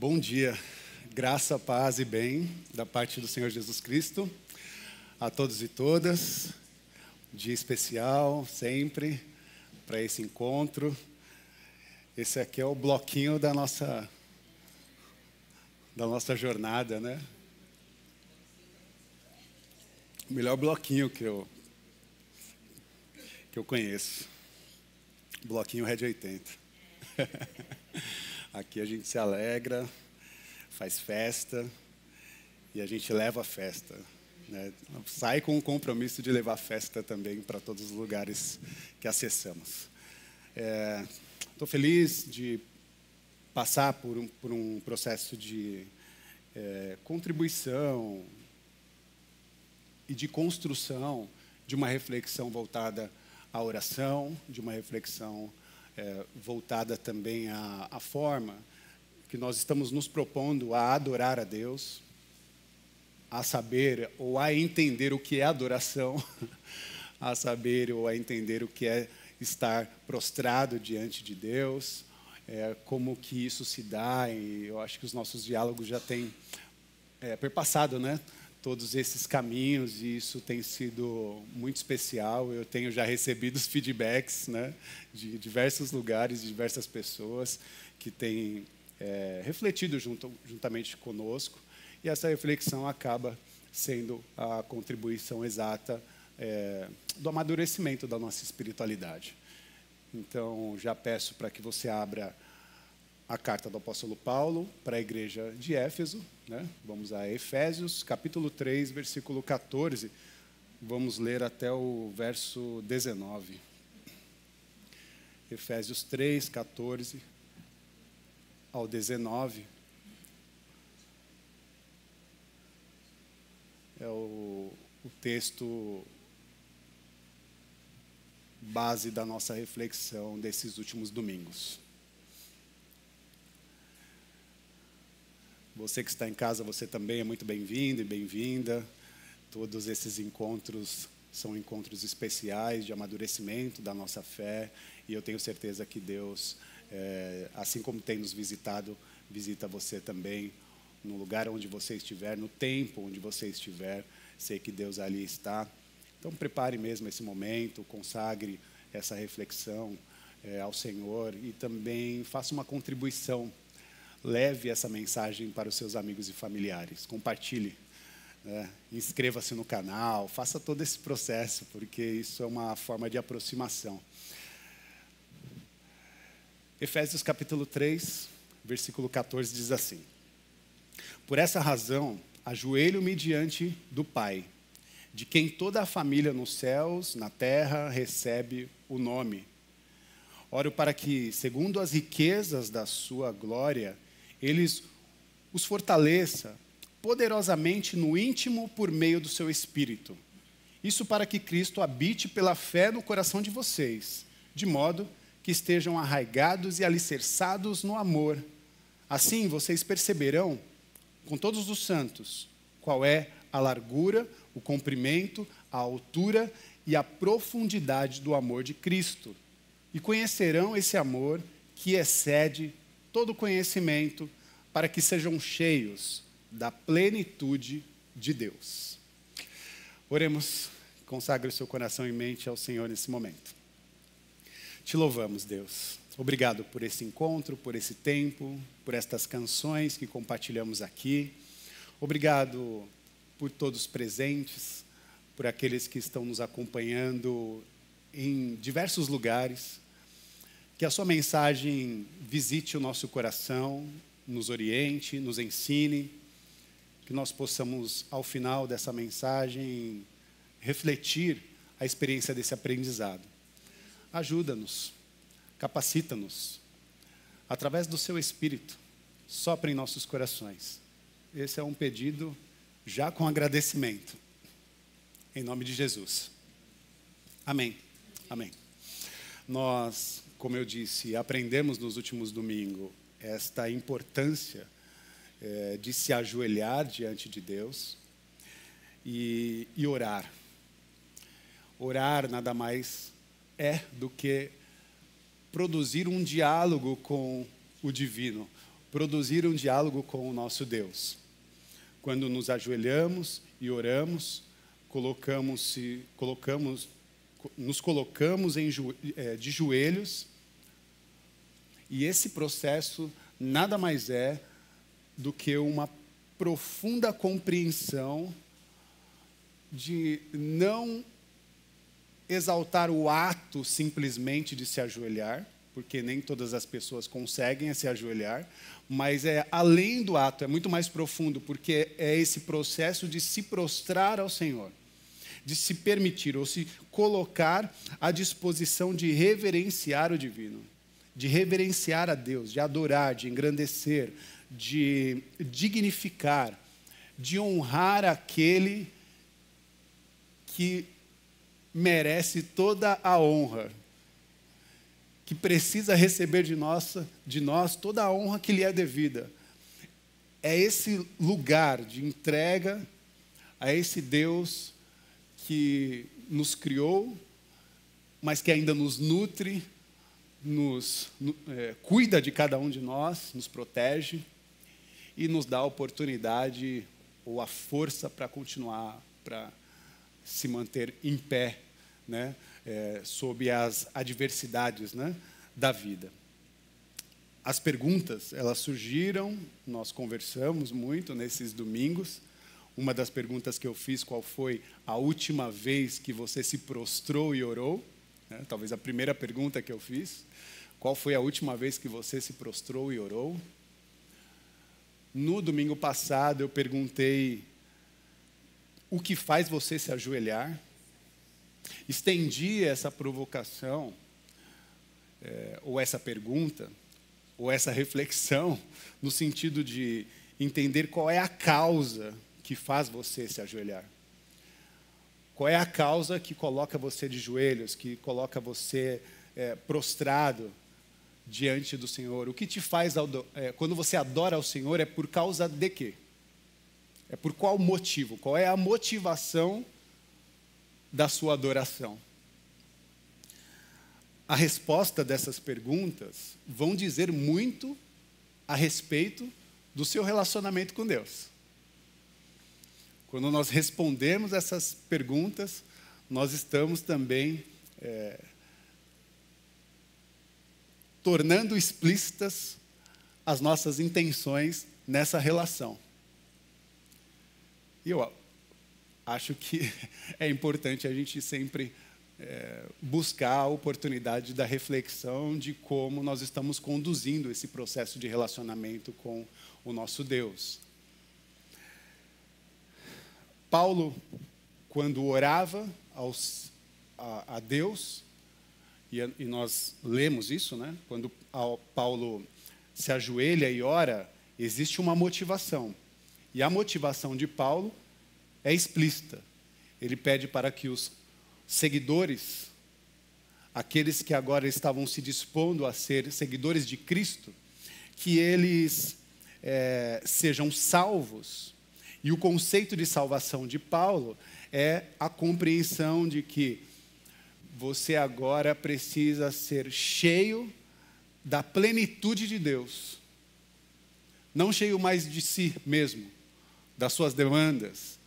Bom dia, graça, paz e bem da parte do Senhor Jesus Cristo a todos e todas. Dia especial sempre para esse encontro. Esse aqui é o bloquinho da nossa jornada, né? O melhor bloquinho que eu conheço. Bloquinho Red 80. Aqui a gente se alegra, faz festa e a gente leva a festa, né? Sai com o compromisso de levar a festa também para todos os lugares que acessamos. Estou feliz de passar por um processo de contribuição e de construção de uma reflexão voltada à oração, de uma reflexão voltada também à forma que nós estamos nos propondo a adorar a Deus, a saber ou a entender o que é adoração, a saber ou a entender o que é estar prostrado diante de Deus, como que isso se dá, e eu acho que os nossos diálogos já têm perpassado, né? Todos esses caminhos, e isso tem sido muito especial. Eu tenho já recebido os feedbacks, né, de diversos lugares, de diversas pessoas que têm refletido juntamente conosco, e essa reflexão acaba sendo a contribuição exata do amadurecimento da nossa espiritualidade. Então, já peço para que você abra a carta do apóstolo Paulo para a igreja de Éfeso, né? Vamos a Efésios, capítulo 3, versículo 14. Vamos ler até o verso 19. Efésios 3, 14 ao 19. É o texto base da nossa reflexão desses últimos domingos. Você que está em casa, você também é muito bem-vindo e bem-vinda. Todos esses encontros são encontros especiais de amadurecimento da nossa fé. E eu tenho certeza que Deus, assim como tem nos visitado, visita você também no lugar onde você estiver, no tempo onde você estiver. Sei que Deus ali está. Então prepare mesmo esse momento, consagre essa reflexão ao Senhor e também faça uma contribuição. Leve essa mensagem para os seus amigos e familiares. Compartilhe, né? Inscreva-se no canal. Faça todo esse processo, porque isso é uma forma de aproximação. Efésios capítulo 3, versículo 14 diz assim: Por essa razão, ajoelho-me diante do Pai, de quem toda a família nos céus, na terra, recebe o nome. Oro para que, segundo as riquezas da sua glória, eles os fortaleça poderosamente no íntimo por meio do seu Espírito. Isso para que Cristo habite pela fé no coração de vocês, de modo que estejam arraigados e alicerçados no amor. Assim vocês perceberão, com todos os santos, qual é a largura, o comprimento, a altura e a profundidade do amor de Cristo. E conhecerão esse amor que excede todo conhecimento, para que sejam cheios da plenitude de Deus. Oremos, consagre o seu coração e mente ao Senhor nesse momento. Te louvamos, Deus. Obrigado por esse encontro, por esse tempo, por estas canções que compartilhamos aqui. Obrigado por todos presentes, por aqueles que estão nos acompanhando em diversos lugares. Que a sua mensagem visite o nosso coração, nos oriente, nos ensine. Que nós possamos, ao final dessa mensagem, refletir a experiência desse aprendizado. Ajuda-nos, capacita-nos. Através do seu Espírito, sopra em nossos corações. Esse é um pedido já com agradecimento. Em nome de Jesus. Amém. Amém. Nós, como eu disse, aprendemos nos últimos domingos esta importância de se ajoelhar diante de Deus e orar. Orar nada mais é do que produzir um diálogo com o divino. produzir um diálogo com o nosso Deus. Quando nos ajoelhamos e oramos, nos colocamos de joelhos, e esse processo nada mais é do que uma profunda compreensão de não exaltar o ato simplesmente de se ajoelhar, porque nem todas as pessoas conseguem se ajoelhar, mas é além do ato, é muito mais profundo, porque é esse processo de se prostrar ao Senhor, de se permitir ou se colocar à disposição de reverenciar o divino, de reverenciar a Deus, de adorar, de engrandecer, de dignificar, de honrar aquele que merece toda a honra, que precisa receber de nós toda a honra que lhe é devida. É esse lugar de entrega a esse Deus que nos criou, mas que ainda nos nutre, cuida de cada um de nós, nos protege e nos dá a oportunidade ou a força para continuar, para se manter em pé, né? Sob as adversidades, né, da vida. As perguntas, elas surgiram, nós conversamos muito nesses domingos. Uma das perguntas que eu fiz, qual foi a última vez que você se prostrou e orou? Talvez a primeira pergunta que eu fiz. Qual foi a última vez que você se prostrou e orou? No domingo passado eu perguntei: o que faz você se ajoelhar? Estendi essa provocação, ou essa pergunta, ou essa reflexão, no sentido de entender qual é a causa que faz você se ajoelhar. Qual é a causa que coloca você de joelhos, que coloca você prostrado diante do Senhor? O que te faz, quando você adora ao Senhor, é por causa de quê? É por qual motivo? Qual é a motivação da sua adoração? A resposta dessas perguntas vão dizer muito a respeito do seu relacionamento com Deus. Quando nós respondemos essas perguntas, nós estamos também tornando explícitas as nossas intenções nessa relação. E eu acho que é importante a gente sempre buscar a oportunidade da reflexão de como nós estamos conduzindo esse processo de relacionamento com o nosso Deus. Paulo, quando orava a Deus, e nós lemos isso, né? Quando Paulo se ajoelha e ora, existe uma motivação. E a motivação de Paulo é explícita. Ele pede para que os seguidores, aqueles que agora estavam se dispondo a ser seguidores de Cristo, que eles sejam salvos. E o conceito de salvação de Paulo é a compreensão de que você agora precisa ser cheio da plenitude de Deus. Não cheio mais de si mesmo, das suas demandas,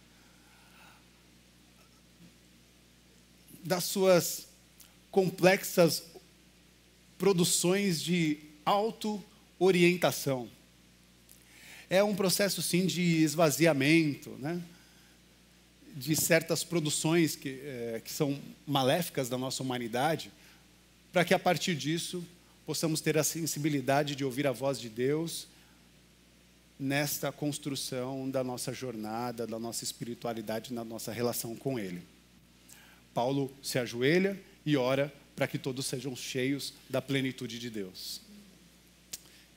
das suas complexas produções de auto-orientação. É um processo, sim, de esvaziamento, né? De certas produções que são maléficas da nossa humanidade, para que a partir disso possamos ter a sensibilidade de ouvir a voz de Deus nesta construção da nossa jornada, da nossa espiritualidade, na nossa relação com Ele. Paulo se ajoelha e ora para que todos sejam cheios da plenitude de Deus.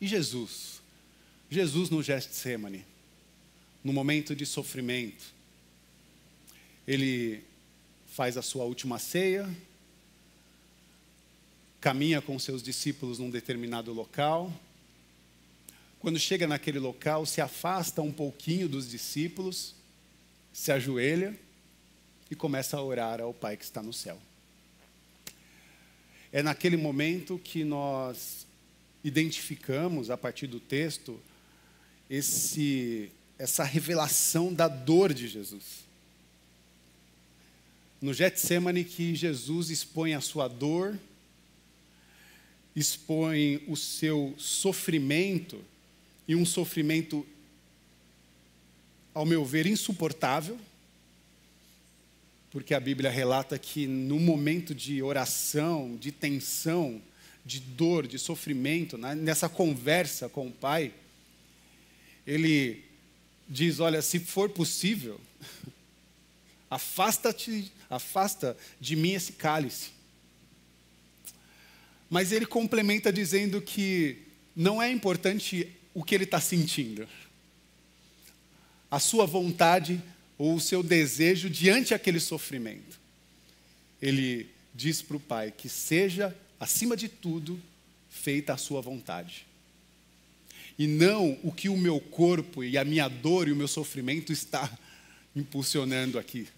E Jesus? Jesus no Getsêmani, no momento de sofrimento, ele faz a sua última ceia, caminha com seus discípulos num determinado local. Quando chega naquele local, se afasta um pouquinho dos discípulos, se ajoelha e começa a orar ao Pai que está no céu. É naquele momento que nós identificamos, a partir do texto, essa revelação da dor de Jesus. No Getsemane, que Jesus expõe a sua dor, expõe o seu sofrimento, e um sofrimento, ao meu ver, insuportável, porque a Bíblia relata que no momento de oração, de tensão, de dor, de sofrimento, nessa conversa com o Pai, ele diz: olha, se for possível, afasta de mim esse cálice. Mas ele complementa dizendo que não é importante o que ele está sentindo. A sua vontade ou o seu desejo diante daquele sofrimento. Ele diz para o Pai que seja, acima de tudo, feita a sua vontade. E não o que o meu corpo e a minha dor e o meu sofrimento está impulsionando aqui.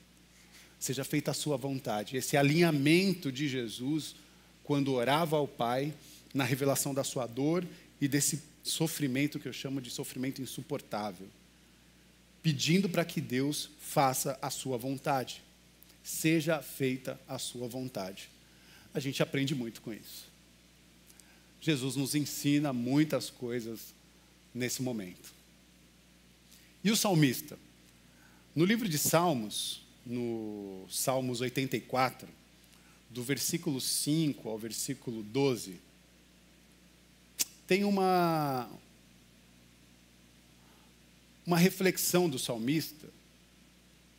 Seja feita a sua vontade. Esse alinhamento de Jesus, quando orava ao Pai, na revelação da sua dor e desse sofrimento que eu chamo de sofrimento insuportável. Pedindo para que Deus faça a sua vontade. Seja feita a sua vontade. A gente aprende muito com isso. Jesus nos ensina muitas coisas nesse momento. E o salmista? No livro de Salmos, no Salmos 84, do versículo 5 ao versículo 12, tem uma reflexão do salmista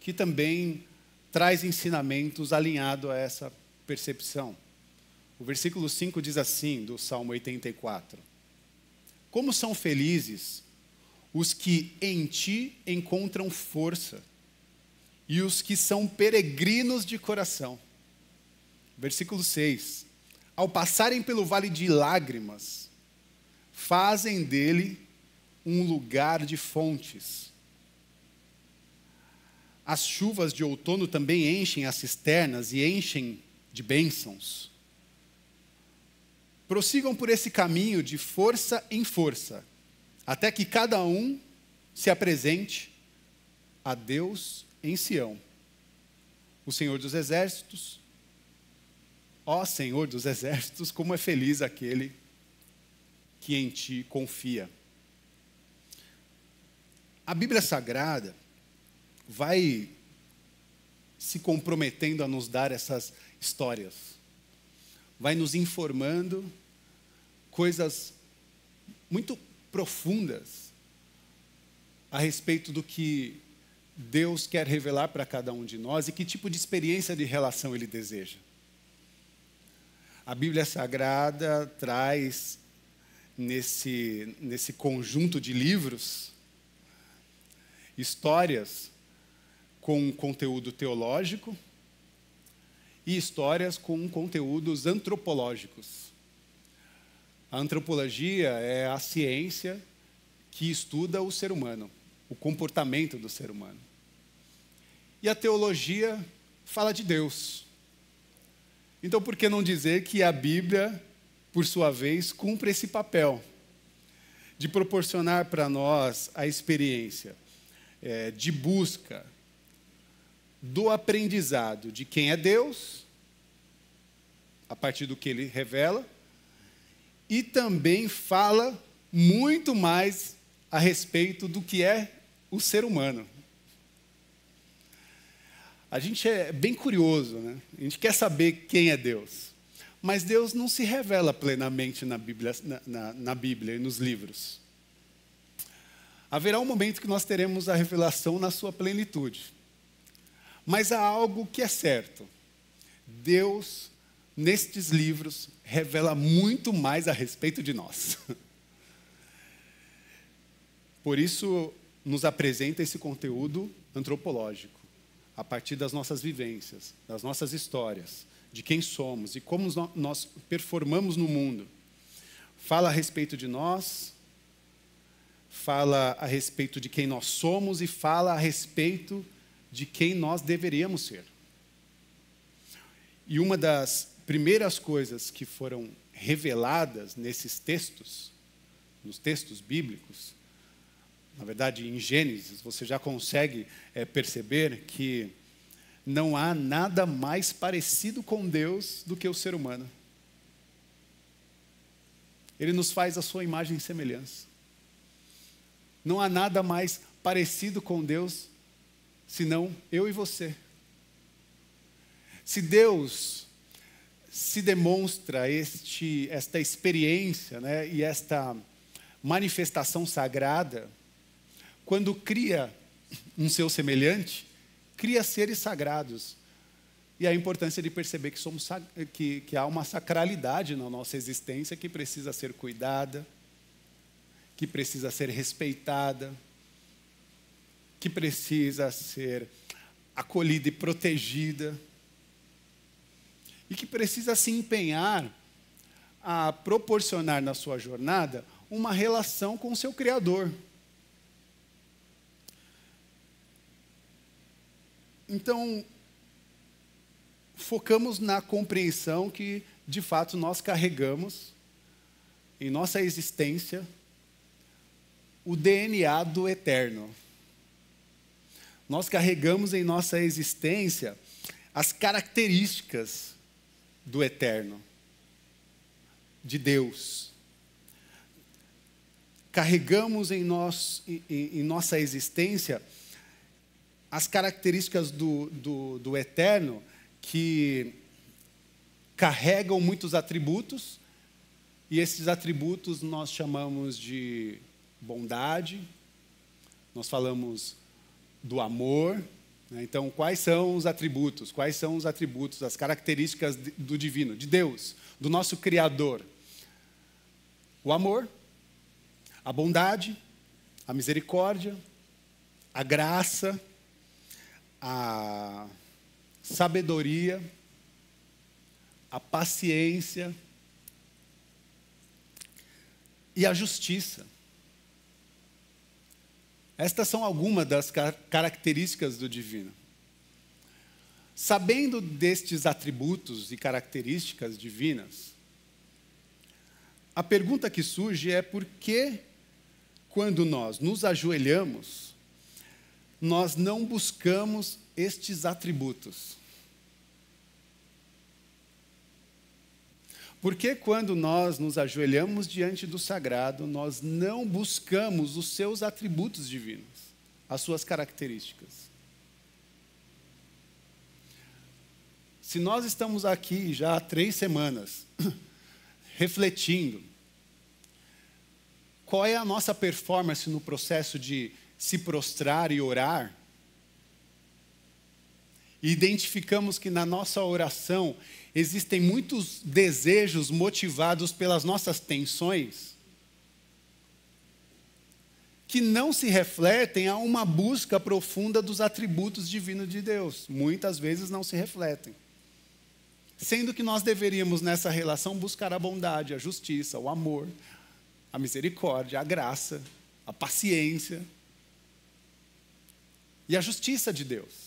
que também traz ensinamentos alinhados a essa percepção. O versículo 5 diz assim, do Salmo 84: como são felizes os que em ti encontram força e os que são peregrinos de coração. Versículo 6: ao passarem pelo vale de lágrimas, fazem dele um lugar de fontes. As chuvas de outono também enchem as cisternas e enchem de bênçãos. Prossigam por esse caminho de força em força, até que cada um se apresente a Deus em Sião. O Senhor dos Exércitos, ó Senhor dos Exércitos, como é feliz aquele que em ti confia. A Bíblia Sagrada vai se comprometendo a nos dar essas histórias. Vai nos informando coisas muito profundas a respeito do que Deus quer revelar para cada um de nós e que tipo de experiência de relação Ele deseja. A Bíblia Sagrada traz nesse conjunto de livros histórias com conteúdo teológico e histórias com conteúdos antropológicos. A antropologia é a ciência que estuda o ser humano, o comportamento do ser humano. E a teologia fala de Deus. Então, por que não dizer que a Bíblia, por sua vez, cumpre esse papel de proporcionar para nós a experiência de busca do aprendizado de quem é Deus, a partir do que Ele revela, e também fala muito mais a respeito do que é o ser humano. A gente é bem curioso, né? A gente quer saber quem é Deus. Mas Deus não se revela plenamente na Bíblia e nos livros. Haverá um momento que nós teremos a revelação na sua plenitude. Mas há algo que é certo. Deus, nestes livros, revela muito mais a respeito de nós. Por isso, nos apresenta esse conteúdo antropológico, a partir das nossas vivências, das nossas histórias, de quem somos e como nós performamos no mundo. Fala a respeito de nós, fala a respeito de quem nós somos e fala a respeito de quem nós deveríamos ser. E uma das primeiras coisas que foram reveladas nesses textos, nos textos bíblicos, na verdade em Gênesis, você já consegue perceber que não há nada mais parecido com Deus do que o ser humano. Ele nos faz a sua imagem e semelhança. Não há nada mais parecido com Deus, senão eu e você. Se Deus se demonstra esta experiência, né, e esta manifestação sagrada, quando cria um seu semelhante, cria seres sagrados. E a importância de perceber que há uma sacralidade na nossa existência que precisa ser cuidada, que precisa ser respeitada, que precisa ser acolhida e protegida, e que precisa se empenhar a proporcionar na sua jornada uma relação com o seu Criador. Então, focamos na compreensão que, de fato, nós carregamos em nossa existência o DNA do eterno. Nós carregamos em nossa existência as características do eterno, de Deus. Carregamos em nossa existência as características do eterno, que carregam muitos atributos, e esses atributos nós chamamos de bondade, nós falamos do amor, né? Então, quais são os atributos? Quais são os atributos, as características do divino, de Deus, do nosso Criador? O amor, a bondade, a misericórdia, a graça, a sabedoria, a paciência e a justiça. Estas são algumas das características do divino. Sabendo destes atributos e características divinas, a pergunta que surge é por que, quando nós nos ajoelhamos, nós não buscamos estes atributos? Porque quando nós nos ajoelhamos diante do sagrado, nós não buscamos os seus atributos divinos, as suas características. Se nós estamos aqui já há 3 semanas, refletindo, qual é a nossa performance no processo de se prostrar e orar, e identificamos que na nossa oração existem muitos desejos motivados pelas nossas tensões, que não se refletem a uma busca profunda dos atributos divinos de Deus. Muitas vezes não se refletem. Sendo que nós deveríamos, nessa relação, buscar a bondade, a justiça, o amor, a misericórdia, a graça, a paciência e a justiça de Deus.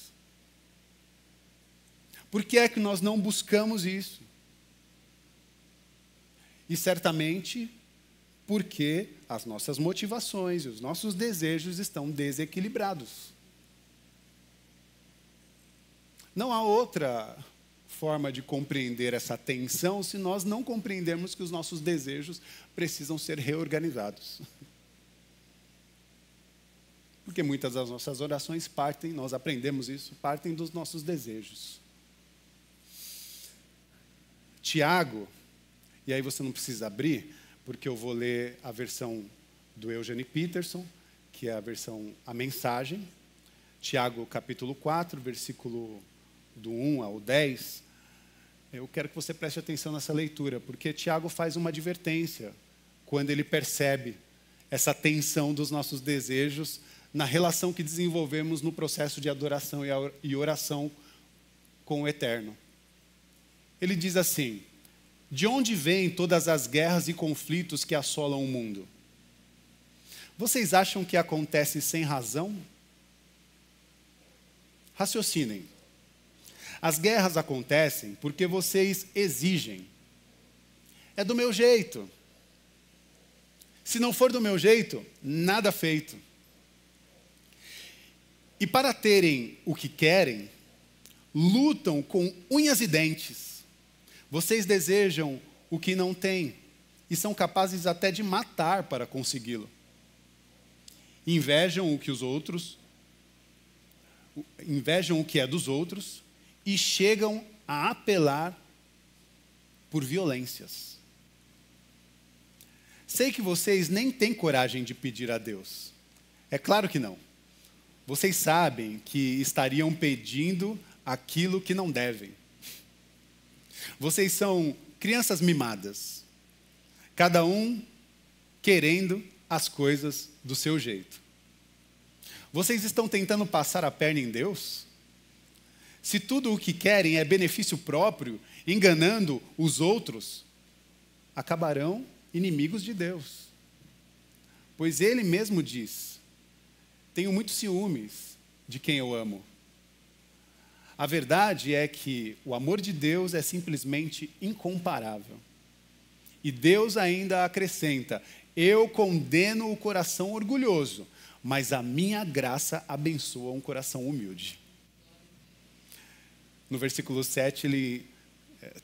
Por que é que nós não buscamos isso? E certamente porque as nossas motivações e os nossos desejos estão desequilibrados. Não há outra forma de compreender essa tensão se nós não compreendermos que os nossos desejos precisam ser reorganizados. Porque muitas das nossas orações partem, nós aprendemos isso, partem dos nossos desejos. Tiago, e aí você não precisa abrir, porque eu vou ler a versão do Eugene Peterson, que é a mensagem. Tiago capítulo 4, versículo do 1 ao 10. Eu quero que você preste atenção nessa leitura, porque Tiago faz uma advertência quando ele percebe essa tensão dos nossos desejos na relação que desenvolvemos no processo de adoração e oração com o Eterno. Ele diz assim: de onde vêm todas as guerras e conflitos que assolam o mundo? Vocês acham que acontece sem razão? Raciocinem. As guerras acontecem porque vocês exigem. É do meu jeito. Se não for do meu jeito, nada feito. E para terem o que querem, lutam com unhas e dentes. Vocês desejam o que não têm e são capazes até de matar para consegui-lo. Invejam o que é dos outros e chegam a apelar por violências. Sei que vocês nem têm coragem de pedir a Deus. É claro que não. Vocês sabem que estariam pedindo aquilo que não devem. Vocês são crianças mimadas, cada um querendo as coisas do seu jeito. Vocês estão tentando passar a perna em Deus? Se tudo o que querem é benefício próprio, enganando os outros, acabarão inimigos de Deus. Pois Ele mesmo diz: tenho muitos ciúmes de quem eu amo. A verdade é que o amor de Deus é simplesmente incomparável. E Deus ainda acrescenta: eu condeno o coração orgulhoso, mas a minha graça abençoa um coração humilde. No versículo 7, ele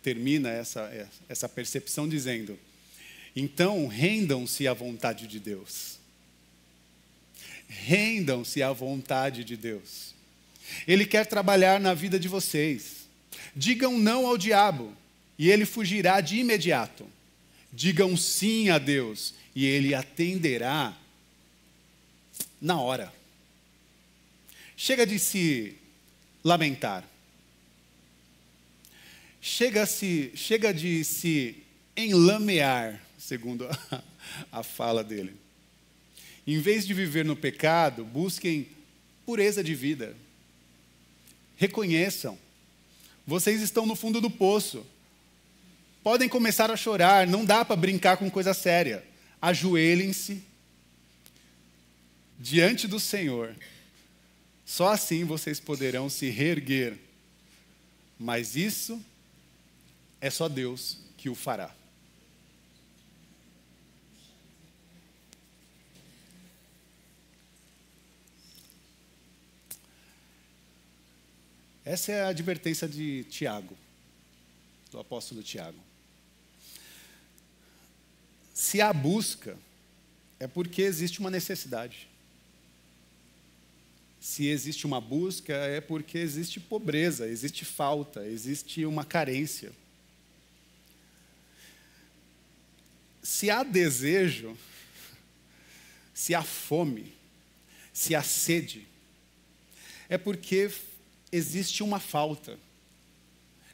termina essa percepção dizendo: então, rendam-se à vontade de Deus. Rendam-se à vontade de Deus. Ele quer trabalhar na vida de vocês. Digam não ao diabo, e ele fugirá de imediato. Digam sim a Deus, e ele atenderá na hora. Chega de se lamentar. Chega de se enlamear, segundo a fala dele. Em vez de viver no pecado, busquem pureza de vida. Reconheçam, vocês estão no fundo do poço. Podem começar a chorar, não dá para brincar com coisa séria. Ajoelhem-se diante do Senhor. Só assim vocês poderão se reerguer. Mas isso é só Deus que o fará. Essa é a advertência de Tiago, do apóstolo Tiago. Se há busca, é porque existe uma necessidade. Se existe uma busca, é porque existe pobreza, existe falta, existe uma carência. Se há desejo, se há fome, se há sede, é porque existe uma falta,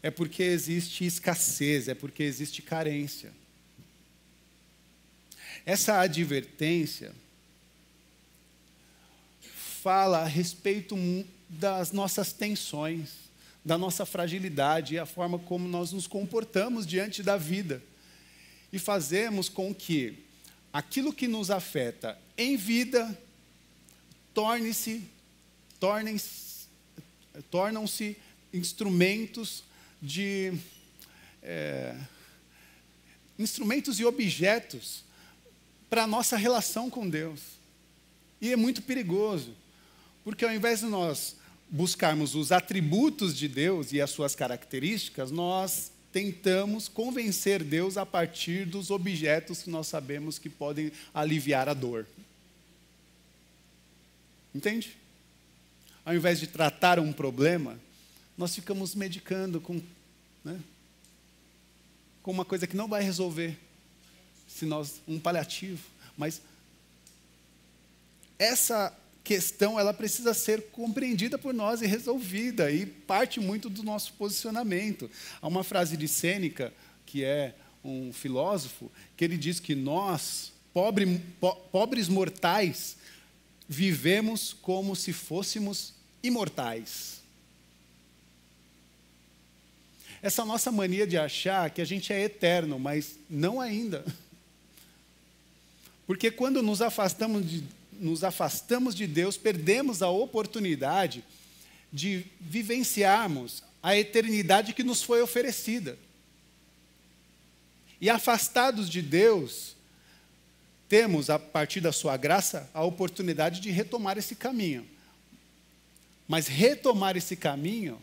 é porque existe escassez, é porque existe carência. Essa advertência fala a respeito das nossas tensões, da nossa fragilidade e a forma como nós nos comportamos diante da vida. E fazemos com que aquilo que nos afeta em vida tornam-se instrumentos e objetos para a nossa relação com Deus. E é muito perigoso, porque ao invés de nós buscarmos os atributos de Deus e as suas características, nós tentamos convencer Deus a partir dos objetos que nós sabemos que podem aliviar a dor. Entende? Ao invés de tratar um problema, nós ficamos medicando com uma coisa que não vai resolver, um paliativo. Mas essa questão, ela precisa ser compreendida por nós e resolvida, e parte muito do nosso posicionamento. Há uma frase de Sêneca, que é um filósofo, que ele diz que nós, pobres mortais, vivemos como se fôssemos imortais. Essa nossa mania de achar que a gente é eterno, mas não ainda. Porque quando nos afastamos de Deus, perdemos a oportunidade de vivenciarmos a eternidade que nos foi oferecida. E afastados de Deus, temos, a partir da sua graça, a oportunidade de retomar esse caminho. Mas retomar esse caminho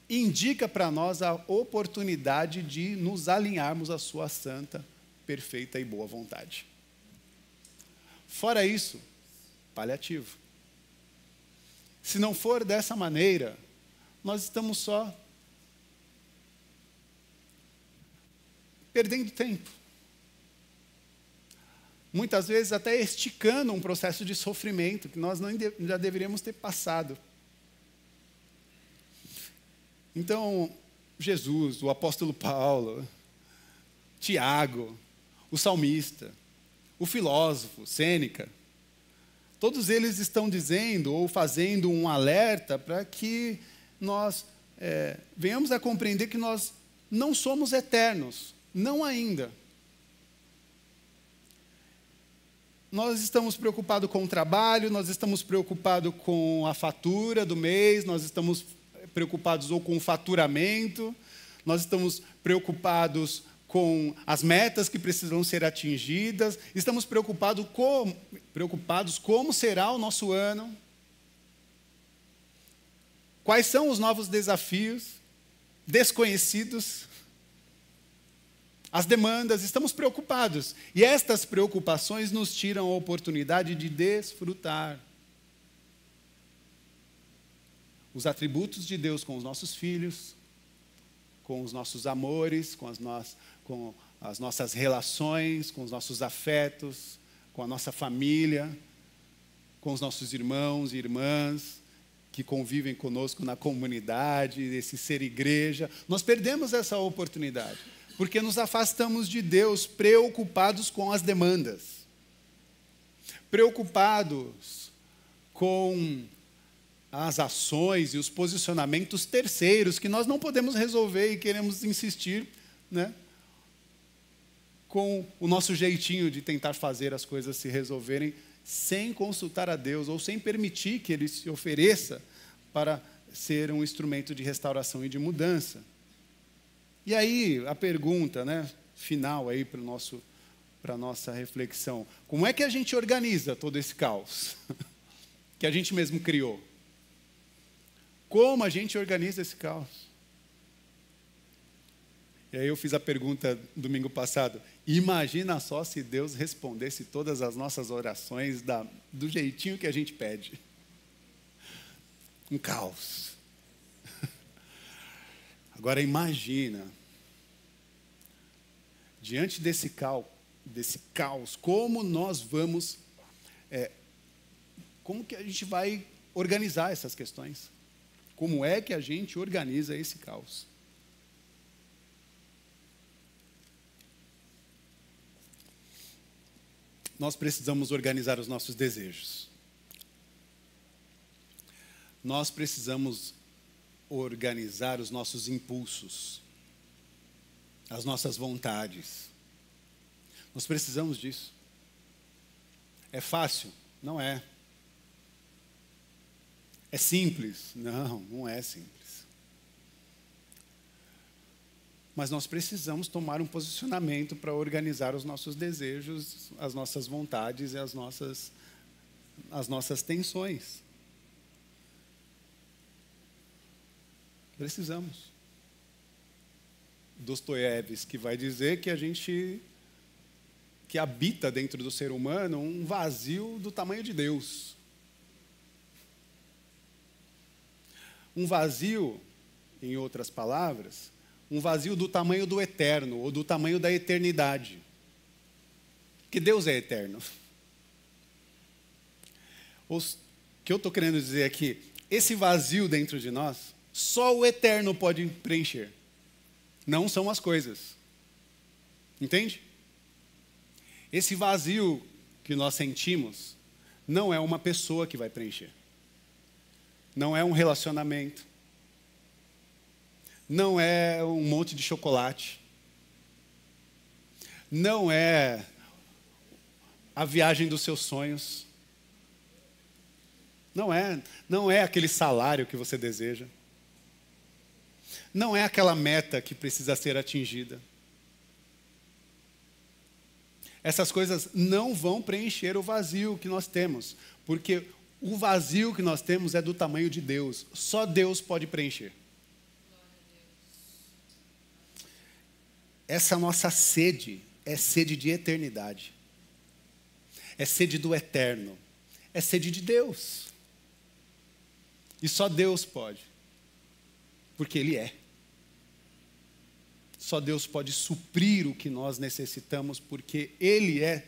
indica para nós a oportunidade de nos alinharmos à sua santa, perfeita e boa vontade. Fora isso, paliativo. Se não for dessa maneira, nós estamos só perdendo tempo. Muitas vezes até esticando um processo de sofrimento que nós já deveríamos ter passado. Então, Jesus, o apóstolo Paulo, Tiago, o salmista, o filósofo, Sêneca, todos eles estão dizendo ou fazendo um alerta para que nós venhamos a compreender que nós não somos eternos, não ainda. Nós estamos preocupados com o trabalho, nós estamos preocupados com a fatura do mês, nós estamos preocupados ou com o faturamento, nós estamos preocupados com as metas que precisam ser atingidas, estamos preocupados como será o nosso ano, quais são os novos desafios desconhecidos, as demandas, estamos preocupados. E estas preocupações nos tiram a oportunidade de desfrutar os atributos de Deus com os nossos filhos, com os nossos amores, com as nossas relações, com os nossos afetos, com a nossa família, com os nossos irmãos e irmãs que convivem conosco na comunidade, esse ser igreja. Nós perdemos essa oportunidade, porque nos afastamos de Deus preocupados com as demandas, preocupados com as ações e os posicionamentos terceiros que nós não podemos resolver e queremos insistir, né, com o nosso jeitinho de tentar fazer as coisas se resolverem sem consultar a Deus ou sem permitir que Ele se ofereça para ser um instrumento de restauração e de mudança. E aí, a pergunta, né, final aí para a nossa reflexão: como é que a gente organiza todo esse caos que a gente mesmo criou? Como a gente organiza esse caos? E aí eu fiz a pergunta domingo passado: imagina só se Deus respondesse todas as nossas orações do jeitinho que a gente pede. Um caos. Agora imagina, diante desse caos, como nós vamos, como que a gente vai organizar essas questões? Como é que a gente organiza esse caos? Nós precisamos organizar os nossos desejos. Nós precisamos organizar os nossos impulsos, as nossas vontades. Nós precisamos disso. É fácil? Não é. É simples? Não, não é simples. Mas nós precisamos tomar um posicionamento para organizar os nossos desejos, as nossas vontades e as nossas tensões. Precisamos. Dostoiévski vai dizer que habita dentro do ser humano um vazio do tamanho de Deus. Um vazio, em outras palavras, um vazio do tamanho do eterno, ou do tamanho da eternidade. Porque Deus é eterno. O que eu estou querendo dizer é que esse vazio dentro de nós, só o eterno pode preencher. Não são as coisas. Entende? Esse vazio que nós sentimos não é uma pessoa que vai preencher. Não é um relacionamento. Não é um monte de chocolate. Não é a viagem dos seus sonhos. Não é aquele salário que você deseja. não é aquela meta que precisa ser atingida. Essas coisas não vão preencher o vazio que nós temos, porque o vazio que nós temos é do tamanho de Deus. Só Deus pode preencher. Essa nossa sede é sede de eternidade. É sede do eterno. É sede de Deus. E só Deus pode. Porque Ele é. Só Deus pode suprir o que nós necessitamos, porque Ele é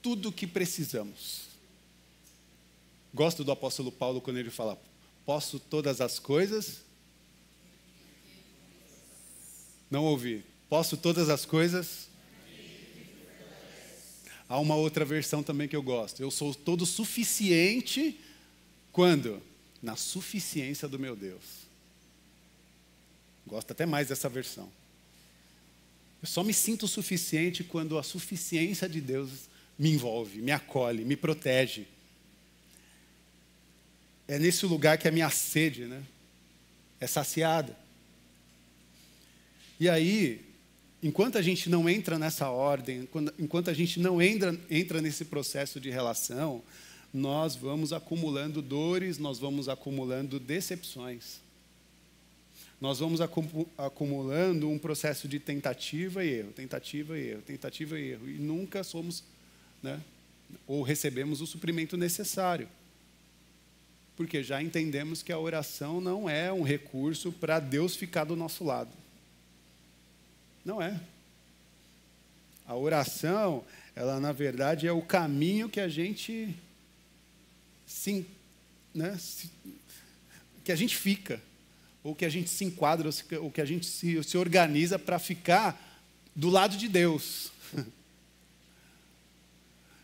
tudo o que precisamos. Gosto do apóstolo Paulo quando ele fala: posso todas as coisas. Não ouvi. Posso todas as coisas. Há uma outra versão também que eu gosto. Eu sou todo suficiente quando? Na suficiência do meu Deus. Gosto até mais dessa versão. Eu só me sinto suficiente quando a suficiência de Deus me envolve, me acolhe, me protege. É nesse lugar que a minha sede, né, é saciada. E aí, enquanto a gente não entra nessa ordem, enquanto a gente não entra nesse processo de relação, nós vamos acumulando dores, nós vamos acumulando decepções. Nós vamos acumulando um processo de tentativa e erro, tentativa e erro, tentativa e erro. E nunca somos, né, ou recebemos o suprimento necessário. Porque já entendemos que a oração não é um recurso para Deus ficar do nosso lado. Não é. A oração, ela na verdade é o caminho que a gente que a gente fica, ou que a gente se enquadra, ou que a gente se organiza para ficar do lado de Deus.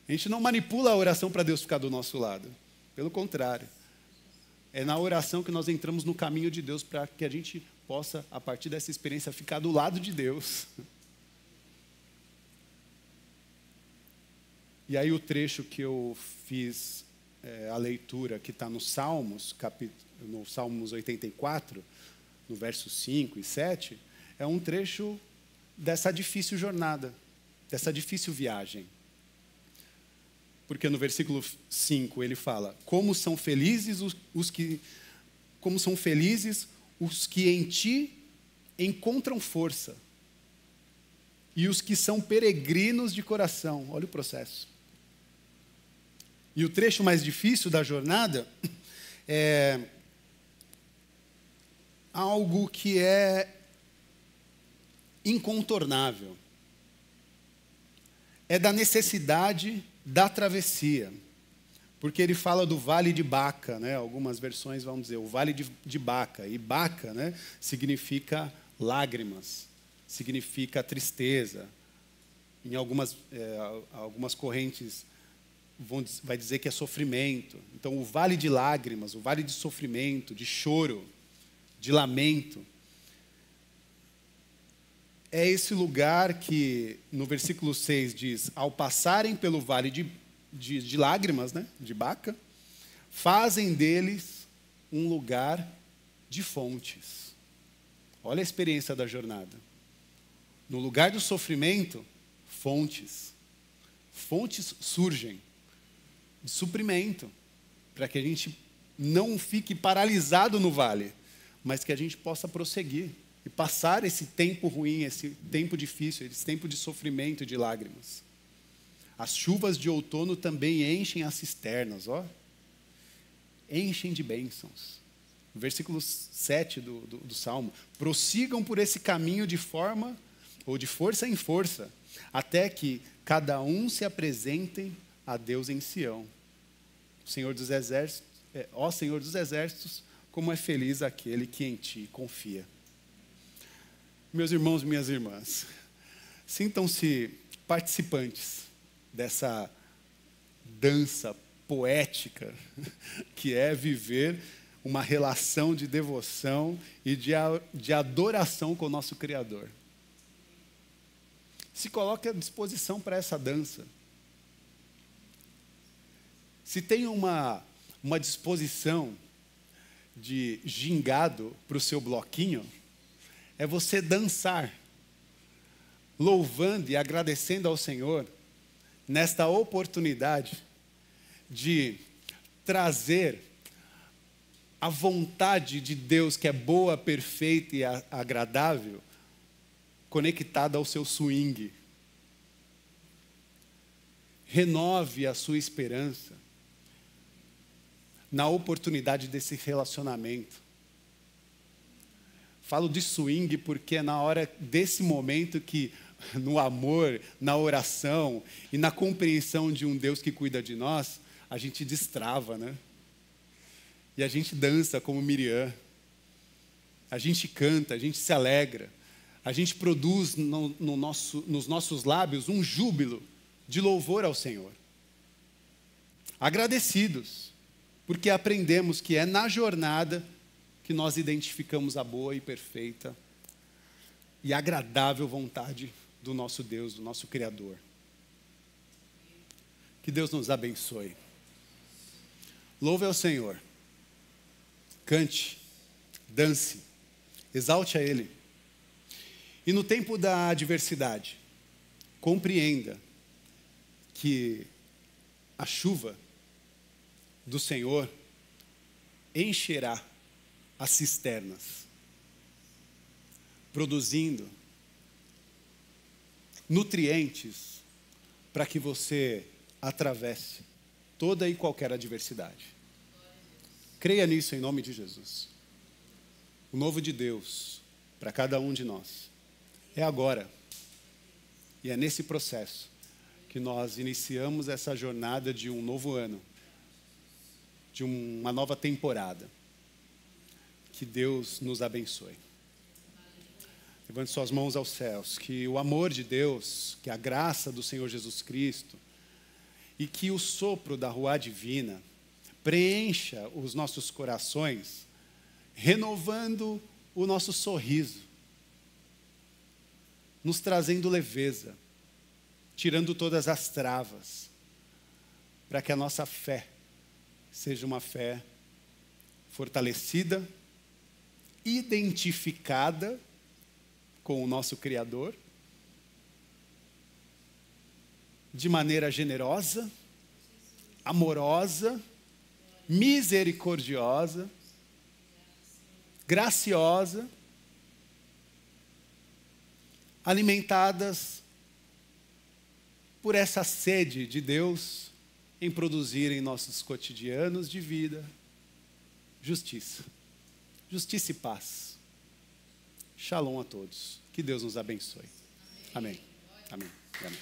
A gente não manipula a oração para Deus ficar do nosso lado. Pelo contrário. É na oração que nós entramos no caminho de Deus para que a gente possa, a partir dessa experiência, ficar do lado de Deus. E aí o trecho que eu fiz a leitura, que está no Salmos, no Salmos 84, no versos 5 e 7, é um trecho dessa difícil jornada, dessa difícil viagem. Porque no versículo 5 ele fala: como são felizes os que em ti encontram força, e os que são peregrinos de coração. Olha o processo. E o trecho mais difícil da jornada é algo que é incontornável. É da necessidade da travessia. Porque ele fala do Vale de Baca, né? Algumas versões vão dizer o Vale de Baca. E Baca, né, significa lágrimas, significa tristeza. Em algumas correntes vai dizer que é sofrimento. Então, o vale de lágrimas, o vale de sofrimento, de choro, de lamento, é esse lugar que, no versículo 6 diz: ao passarem pelo vale de lágrimas, né, de Baca, fazem deles um lugar de fontes. Olha a experiência da jornada. No lugar do sofrimento, fontes. Fontes surgem de suprimento, para que a gente não fique paralisado no vale, mas que a gente possa prosseguir e passar esse tempo ruim, esse tempo difícil, esse tempo de sofrimento e de lágrimas. As chuvas de outono também enchem as cisternas, ó. Enchem de bênçãos. Versículo 7 do Salmo. Prossigam por esse caminho de forma, ou de força em força, até que cada um se apresente a Deus em Sião. O Senhor dos Exércitos, ó Senhor dos Exércitos, como é feliz aquele que em ti confia. Meus irmãos e minhas irmãs, sintam-se participantes dessa dança poética que é viver uma relação de devoção e de adoração com o nosso Criador. Se coloque à disposição para essa dança. Se tem uma disposição de gingado para o seu bloquinho é você dançar, louvando e agradecendo ao Senhor nesta oportunidade de trazer a vontade de Deus, que é boa, perfeita e agradável, conectada ao seu swing. Renove a sua esperança na oportunidade desse relacionamento. Falo de swing porque é na hora desse momento que, no amor, na oração e na compreensão de um Deus que cuida de nós, a gente destrava, né? E a gente dança como Miriam. A gente canta, a gente se alegra. A gente produz nos nossos lábios um júbilo de louvor ao Senhor. Agradecidos, porque aprendemos que é na jornada que nós identificamos a boa e perfeita e agradável vontade do nosso Deus, do nosso Criador. Que Deus nos abençoe. Louve ao Senhor. Cante, dance, exalte a Ele. E no tempo da adversidade, compreenda que a chuva do Senhor encherá as cisternas, produzindo nutrientes para que você atravesse toda e qualquer adversidade. Creia nisso em nome de Jesus. O novo de Deus para cada um de nós é agora. E é nesse processo que nós iniciamos essa jornada de um novo ano, de uma nova temporada. Que Deus nos abençoe. Levante suas mãos aos céus. Que o amor de Deus, que a graça do Senhor Jesus Cristo e que o sopro da Ruá Divina preencha os nossos corações, renovando o nosso sorriso, nos trazendo leveza, tirando todas as travas, para que a nossa fé seja uma fé fortalecida, identificada com o nosso Criador, de maneira generosa, amorosa, misericordiosa, graciosa, alimentadas por essa sede de Deus em produzir em nossos cotidianos de vida justiça. Justiça e paz. Shalom a todos. Que Deus nos abençoe. Amém. Amém. Amém.